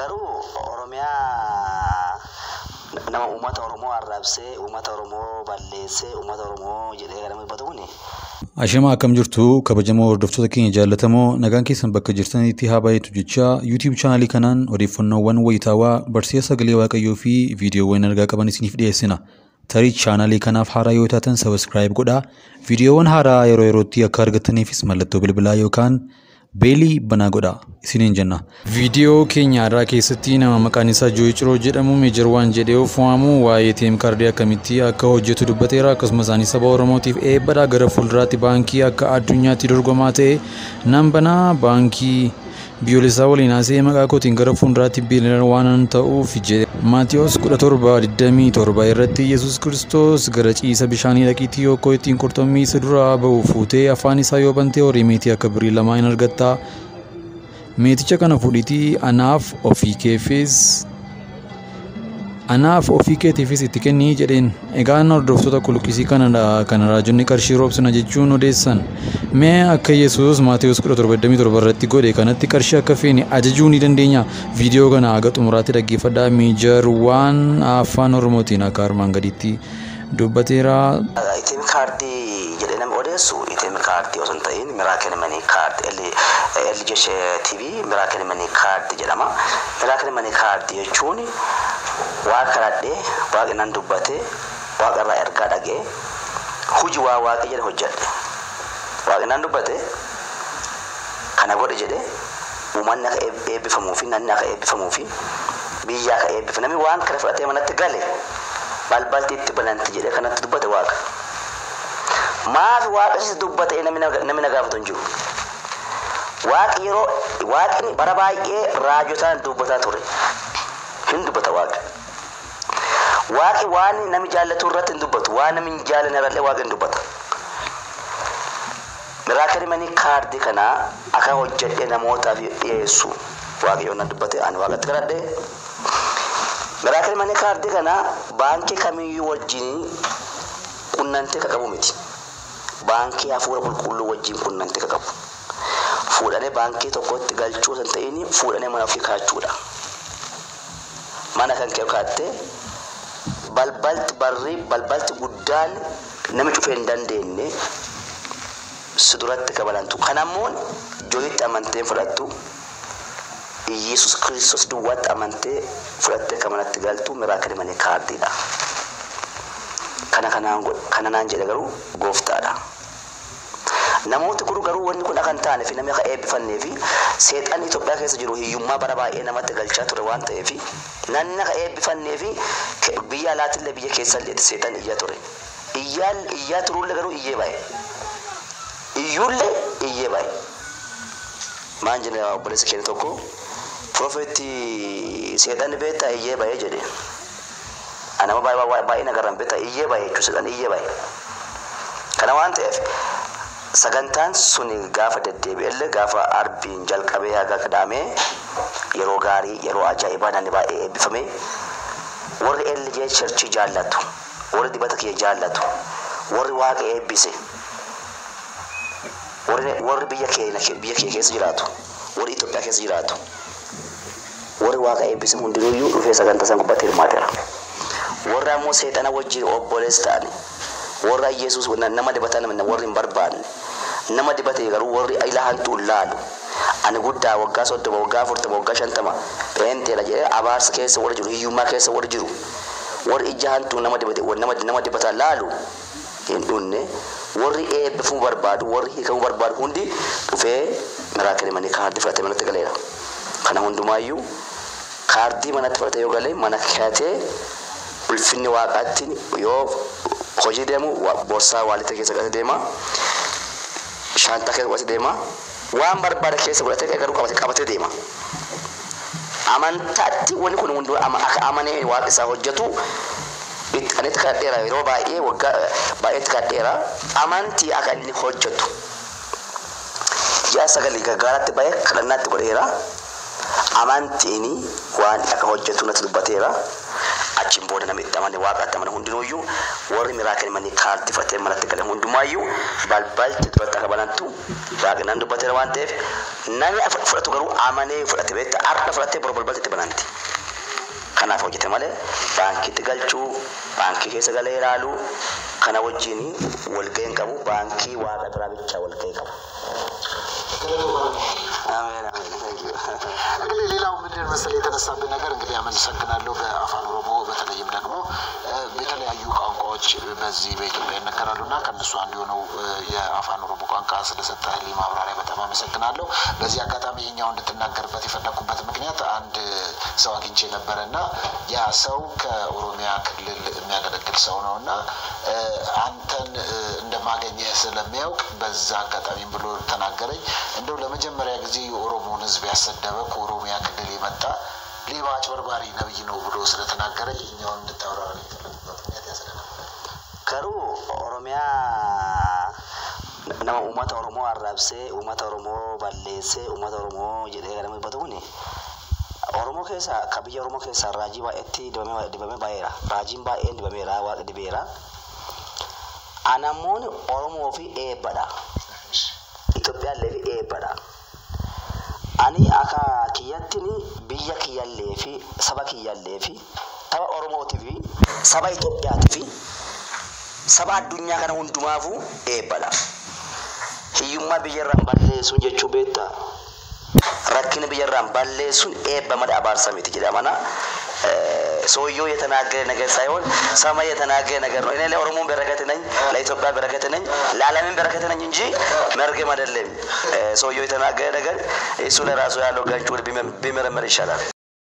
Garuu Oromiyaa nama uummata Oromoo arrabsee, uummata Oromoo balleessee, uummata Oromoo jedhee kan dubbatu kuni. Ashama akkam jirtu kabajamoo hordoftoota keenya jaallatamoo nagaan keessan bakka jirtanitti haa baay'atu jecha YouTube channel kanaan odeeffannoowwan wayitaawaa barsiisa sagalee waaqayyoo fi viidiyoowwan ergaa qaban isiniif dhiyeessina. Tarii channel kanaaf haaraa yoo taatan subscribe godhaa. Viidiyoowwan haaraa yeroo yerootti akka argataniifis mallattoo bilbilaa yookaan beelii banaa godhaa isiniin jenna. Viidiyoo keenya irraa keessatti nama maqaan isaa Jooyi Ciroo jedhamu Meejor waan jedhee of waamu waa'ee ATM kaardii akkamitti akka hojjetu dubbateera. Akkasumas ani saba Oromootiif eebbadhaa gara fuulduraatti baankii akka addunyaatti dorgomaa ta'e nan banaa baankii biyyoolessaa waliin haasa'ee maqaa kootiin gara fuulduraatti biiliyoonera waan ta'uuf jedhe. Maatiyos 17:27 irratti Yesuus Kiristoos gara ciisa bishaanii dhaqiitii yookoo ittiin qurxummii isa duraa ba'u fuutee afaan isaa yoo bantee horii meetii akka birii lamaa hin argatta. Meeticha kana fudhiitii anaaf ofii keetiifis itti kennii jedheen. Egaan hordoftoota kulukkisii kana raajonni qarshii roobsina jechuun odeessan. Mee akka Yesuus Maatiyos 17:27 irratti godhe kanatti qarshii akka feene ajajuu ni dandeenya. Viidiyoo kana haga xumuraatti dhaggeeffadhaa. Meejor waan afaan Oromootiin akka armaan gaditti dubbateera. ATM kaardii jedhee namni odeessu ATM kaardii osoo hin ta'in Miracle Money Card LJS TV Miracle Money Card jedhama. Miracle Money Card jechuun waaqa kadhadhee waaqa nan dubbate waaqa irraa ergaa dhagee hojii waaqa jedhe hojjedhe waaqa nan dubbate kana godhe jedhe uummanni akka eebbifamuu fi namni akka eebbifamuu fi biyya akka eebbifamu namni waan kana fudhatee manatti gale balbalti itti bananti jedhe kanatti dubbate waaqa maaf waaqa isa dubbate namni na gaafatu hin jiru. Waaqni yeroo waaqni bara baay'ee raajotaan dubbataa ture hin dubbata waaqa. Waaqni waan nami jaallatu irratti hin dubbatu waan nami hin jaallanne irratti waaqa hin dubbata. Miracle Money Card kana akka hojjedhe namootaaf dhiyeessu waaqayyoon nan dubbate ani waaqatti kadhadhe. Miracle Money Card kana baankii kamiyyuu wajjin qunnamtee qabu miti. Baankii hafuura qulqulluu wajjin qunnamtee qabu. Fuudhanii baankii tokkotti galchuu san ta'ini fuudhanii mana ofii kaachuudha. Mana kan kee kaattee balbalti guddaan nami cufee hin dandeenye si duratti qabalantu. Kanammoo Jooyitti amantee fudhattu Yesuus Kiristoos duwwaatti amantee fudhattee kamanatti galtu Miracle Money Cardidha. Kana naan jedhe garuu gooftaadha. Namooti garuu wanni kun akan taane fi namni akka eebbifannee fi seexanni Itoophiyaa keessa jiru hiyyummaa bara baay'ee namatti galchaa ture waan ta'eef namni akka eebbifannee fi biyya alaatillee biyya keessallee seexan iyyaa ture. Iyyaa turullee garuu iyyee baay'e. Iyyuullee iyyee baay'e. Maan jenna obboleessa keenya tokko Profeetii seexanni beektaa iyyee baay'ee jedhe. Anama baay'ee nagarran beektaa iyyee baay'ee jechuun seexan iyyee baay'e. Kana waan ta'eef sagantaan suni gaafa deddeebi'ellee gaafa arbiin jalqabee haga qadaamee yeroo gaarii yeroo ajaa'ibaa namni baay'ee eebbifame warri LJ Church jaallatu warri dibata kee jaallatu warri waaqa eebbise warri biyya kee keessa jiraatu warri Itoophiyaa keessa jiraatu warri waaqa eebbise hundinuyyuu dhufee sagantaa san gubbatti hirmaateera. Warri ammoo seexana wajjin obboleessa ta'ani warra Yesuus nama dibata warri hin barbaanne nama dibate garuu warri ilahantu laalu ani guddaa waggaa 30 waggaa 40 waggaa 50 peenteela jedhee abaarsa keessa warri jiru hiyyummaa keessa warri jiru warri ijahantu nama dibata laalu hin dhunne warri eebbifamuu barbaadu warri hiikamuu barbaadu hundi dhufee Miracle Money Card fudhatee manatti galeera. Kana hundumaayyuu kaardii manatti fudhatee yoo galee mana kaatee ulfinni waaqaatti yoo hojii deemu boorsaa waalita keessa qabate deema shaantaa keessa qabate deema waan barbaada keessa godhatee garuu qabatee deema. Amantaatti wanni kun hunduu akka amanee waaqa isaa hojjetu itti kadheera yeroo baay'ee waggaa baay'eetti kadheera amantii akka inni hojjetu. Yaa sagalee gargaaraatti baay'ee kadhannaatti godheera. Amantiin waan akka hojjetu natti dubbateera. achim boda na mitamane waqa tamane hundinuyu warri miracle mani karti fate malatti kale hundumayu balbal tibata kabanantu waqa nandu batera wantef nani afatu garu amane fudate beta arda fudate balbal tibananti kana fojite male banki tigalchu banki kesa gale iralu kana wajini walgayn kabu banki waqa brabicha walgay kabu አሜን አሜን እንግዲህ ሌላው ምንድን መሰለኝ የተነሳብን ነገር እንግዲህ አመሰግናለሁ በአፋን ኦሮሞ በተለይም ደግሞ በተለያዩ ቋንቋዎች በዚህ በኢትዮጵያ ይነገራሉና ከነሱ አንዱ ነው የአፋን ኦሮሞ ቋንቋ ስለሰጠህልኝ ማብራሪያ በጣም አመሰግናለሁ በዚህ አጋጣሚ የኛው እንድትናገርበት የፈለኩበት ምክንያት አንድ ሰው አግኝቼ ነበርና ያ ሰው ከኦሮሚያ ክልል የሚያገለግል ሰው ነውና አንተን እንደማገኘህ ስለሚያውቅ በዛ አጋጣሚ ብሎ ተናገረኝ እንደው ለመጀመሪያ ጊዜ የኦሮሞን ህዝብ ያሰደበ ከኦሮሚያ ክልል የመጣ ሌባ አጭበርባሪ ነብይ ነው ብሎ ስለተናገረኝ እኛው እንድታወራረኝ ተፈልጎት ምክንያት ያሰደበ ከሩ ኦሮሚያ nama ummata oromo arrabse ummata oromo ballese ummata oromo jedhe garame batuni oromo kesa kabiya oromo kesa raji ba etti dibame baera rajin ba en dibame ra wa dibera anamon oromo fi ebada Ethiopia levi ebada ani aka kiyatini biya kiyalle fi saba kiyalle fi tawa oromo tv saba Ethiopia tv saba dunya kana hundumafu ebada hiyumma biyarran balleesun jechu beta rakkina biyarran balleesun bamada abarsa miti jedamana ሰውየው የተናገረ ነገር ሳይሆን ሰማይ የተናገረ ነገር ነው እኔ ለኦሮሞ በረከት ነኝ ለኢትዮጵያ በረከት ነኝ ለዓለምም በረከት ነኝ እንጂ መርገም አይደለም ሰውየው የተናገረ ነገር እሱ ለራሱ ያለው ጋንቹ ቢመረመር ይሻላል